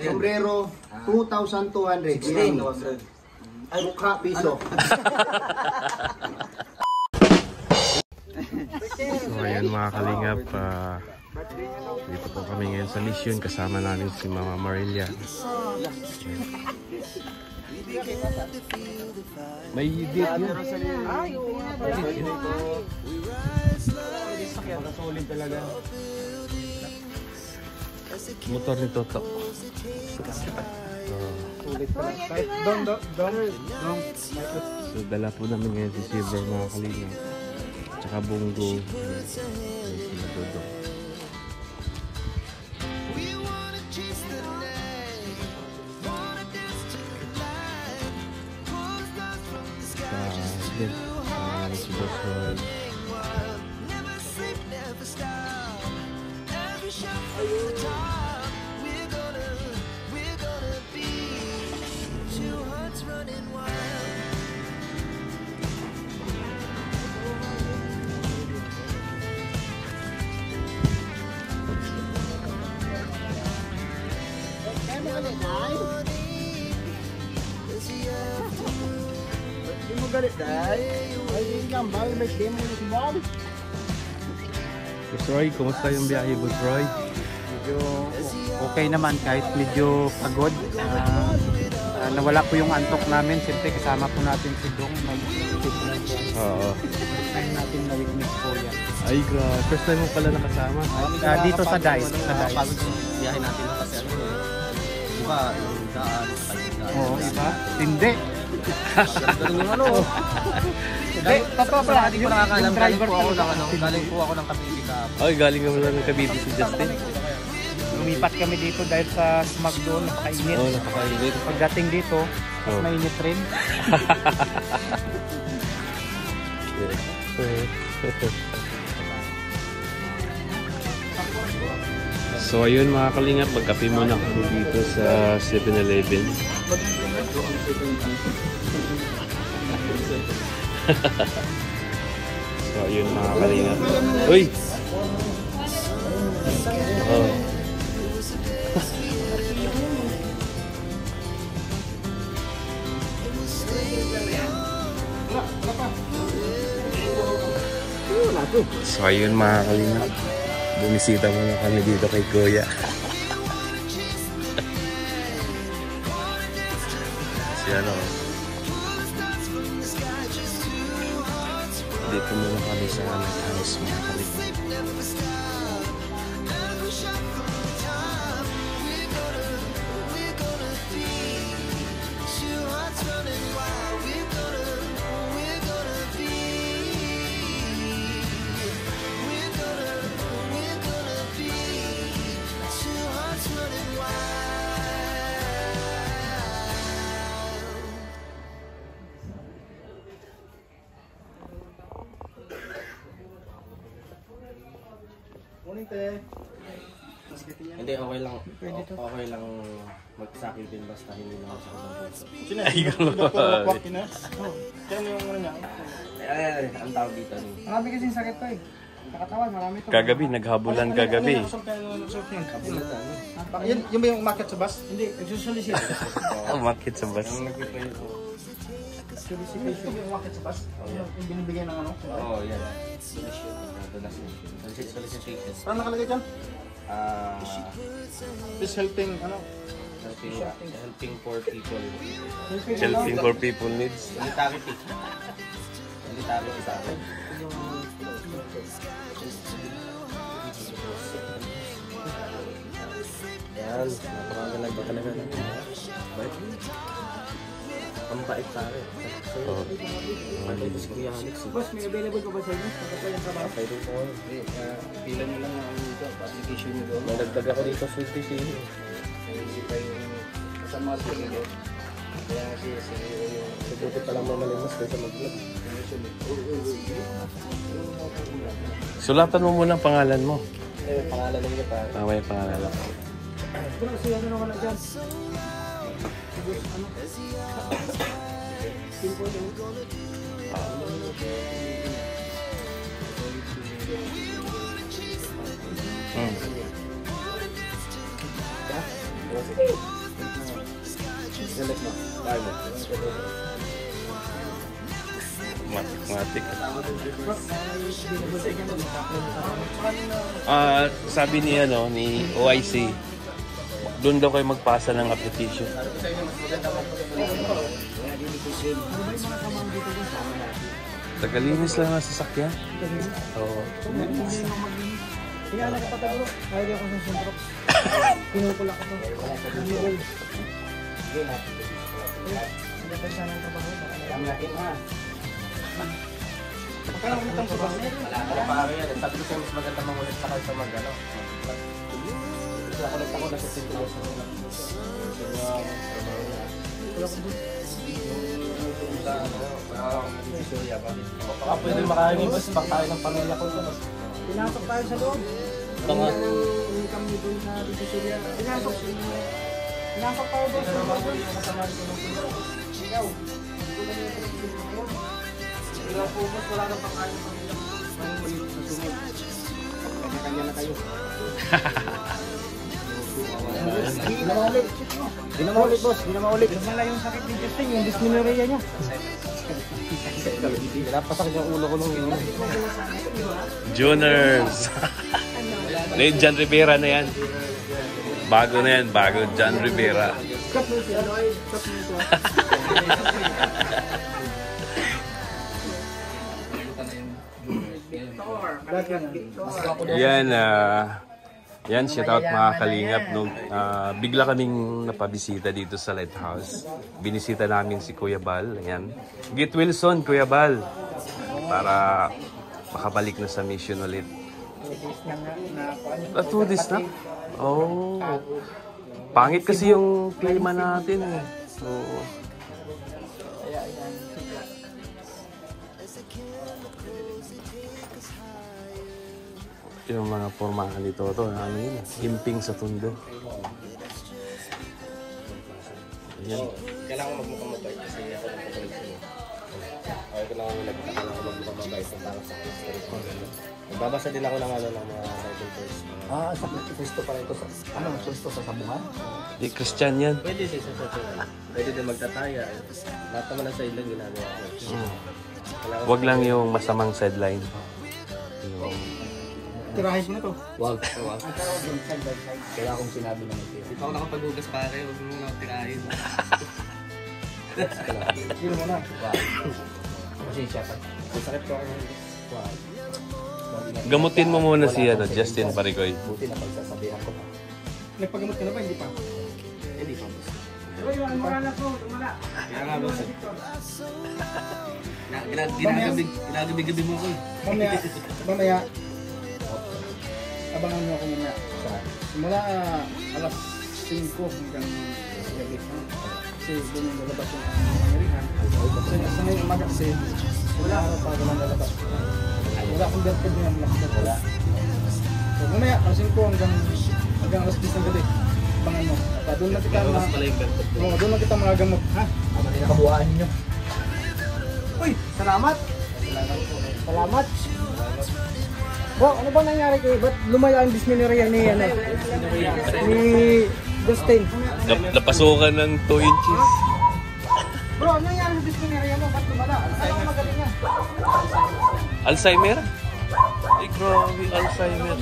Sombrero, 2,200. 16. Ay, mukha, piso. So ayan mga kalingap, dito po kami ngayon sa mission. Kasama namin si Mama Marilia. May date yun. Solid talaga. Motor ni Toto. So dala po namin ngayon si Silver mga kalingap. Tsaka Bungo. Sila Dodo. Din. Si Boss Roy. Boss Roy, kumusta yung biyahe, Boss Roy? Medyo okay naman kahit medyo pagod. Nawala po yung antok namin. Siyempre kasama po natin si Dong. Oo. First time natin na witness po yan. Ay, grabe. First time mo pala nakasama. Dito sa DICE. Pagod yung biyahe natin kasi ano eh. Diba, yung daan, Oo, iba? Hindi. ganun yung ano. Totoo pala. Hindi ko nakakaalam. Galing po ako ng Cavite ka. Ay, galing ka mula ng Cavite si Justin. Lumipat kami dito dahil sa smog doon. Napakainit. Oo, napakainit. Pagdating dito, mainit rin. So ayun mga kalingap, magkape muna kami dito sa 7-Eleven. So ayun mga kalingap. Uy! Oh. So ayun mga kalingap, bumisita muna kami dito kay Kuya. Si ano, dito muna kami sa house mga kalingap. Hindi, okay lang. Okay lang magsakin din basta hindi naman sa kabang. Ay, gano'n. Yan yung ano niya. Ay, ang tawag dito. Marami kasing sakit to eh. Nakatawan, marami to. Kagabi, naghabulan kagabi. Yun ba yung umakyat sa bus? Hindi, nagsusolicit. Umakit sa bus. Solicitation yung umakyat sa bus? Yung binibigay ng ano? Oo, yan. Solicitation. Parang nakalagay dyan? This helping, ano? Helping poor people. Helping for people needs. Solidarity. Solidarity sa akin. Yan, napakagalaga talaga. Bait. Ang bait sa akin. Oo. Si Kuya Alex. Boss, may available pa ba sa inyo? Pagkakaya yung trabaho? Pwede po. Pila nyo lang ang application nyo doon. Nagdagdag ako dito sa UTC. Hindi pa yung kasama sa inyo. Kaya kasi yung... Buti pa lang mamalimas kaysa mag-vlog. Sulatan mo muna ang pangalan mo. Pangalan niyo pa. May pangalan ako. Kasi ano naman na dyan? Ano? Simple lang. Galit mo. Kaya mo. Matik. Sabi ni OIC, doon daw kayo magpasa ng application. Tagalinis lang ang sasakyan. Oo. Kaya nakapatalo, kaya ako sa suntrok. Pinupula ko to. Hindi pa siya ng trabaho. Ang laking ha. Magkano utang sa bus? Wala pa yan. Sabi ko sa'yo, mas maganda mangulit sa kayo sa mag-ano. Nakulit ako na sa sitwasyon. Wala ko doon. Baka pwede makain bus, baka tayo ng pamilya ko to. Pinasok tayo sa loob. Tama. Income nyo doon sa Divisoria. Pinasok tayo doon sa loob. Ikaw. Ikaw po, boss, wala nang pangkain ng pamilya. Mangulit sa sunod. Kanya-kanya na kayo. Hindi na maulit. Hindi na maulit, boss. Hindi na maulit. Wala yung sakit ni Justin, yung dysmenorrhea niya. Napasak yung ulo ko nung yun. Juners! John Rivera na yan. Bago na yan, bago. John Rivera. Yan, shout out mga kalingap. Bigla kaming napabisita dito sa Lighthouse. Binisita namin si Kuya Bal. Ayan. Git Wilson, Kuya Bal. Para makabalik na sa mission ulit. 2 days na? Oh. Pangit kasi yung klima natin. Oo. Yung mga pormahan dito, ano yun? Himping sa tundo. Ayan. Kailangan magmukhang mabait kasi ako ng pagkalit mo. Kailangan magmukhang mabait sa parang sa history ko. Nagbabasa din ako ng ng mga Bible verse. Sa Kristo pa rin ito. Ano ang Kristo sa sabungan? Di Christian yan. Pwede din sa pwede din magtataya. Lahat naman ang sideline ginagawa ko. Wag lang yung masamang sideline. Tirahin mo na to. Wag. Kaya akong sinabi naman ito. Hindi pa ako nakapag-ugas pare. Huwag mo lang tirahin. Sino mo na? Kasi siya pa. Sakit ko ako. Gamutin mo muna si Justin Parigoy. Buti na pagsasabihan ko na. Nagpagamot ka na ba? Hindi pa. Hindi pa boss. Uy, wala ko. Tumala. Kaya nga boss. Ginagabi-gabi mo ko. Mamaya. Abangan nyo ako muna. Simula alas 5 hanggang gabi. Kasi doon yung lalabas yung pangarihan. Kasi sa ngayon umaga kasi wala araw para naman lalabas. Wala akong birthday niya. Wala. So mamaya alas 5 hanggang alas 10 ng gabi. Abangan mo. Doon na kita doon na kita mga gamot. Ha? Ano din nakabuhaan ninyo? Uy! Salamat! Salamat! Bro, ano bang nangyari kayo? Ba't lumaya ang dysmenorrhea ni Justin? Napasukan ng 2 inches. Bro, ano nangyari sa dysmenorrhea mo? Ba't lumala? Ano ang magaling niya? Alzheimer? Ay, grabe, Alzheimer.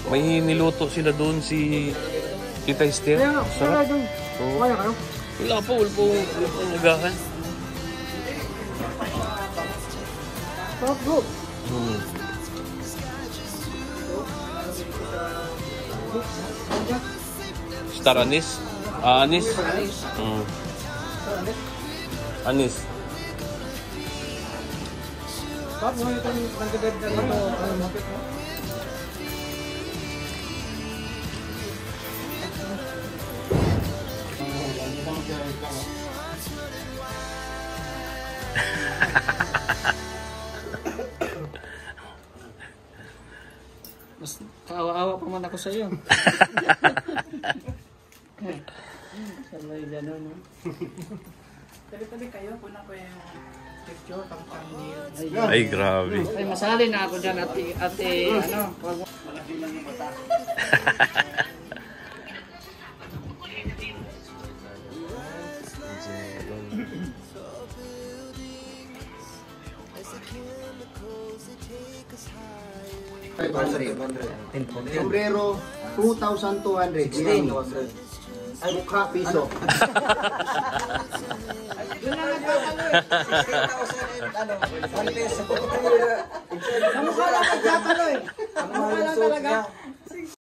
May niluto sila doon si Tita Esther. Sarap. Oo. Wala po nagahan. Sarap bro. Star Anis? Anis? Anis. Sarap mo ito ng gagad na ito. Mapit mo? Mas kaawa-awa pa man ako sa iyo. Sabay gano'n, no? Tabi-tabi kayo, kuna ko yung picture, pang-thumbnail. Ay, grabe. Ay, masali na ako dyan, ate, ano? Wag mo. Sombrero, 2,200. 16. Ay, mukha piso. Yun na nagkakalo eh. 16,000 and ano, 1 peso. Kamukha lang nagkakalo eh. Kamukha lang talaga.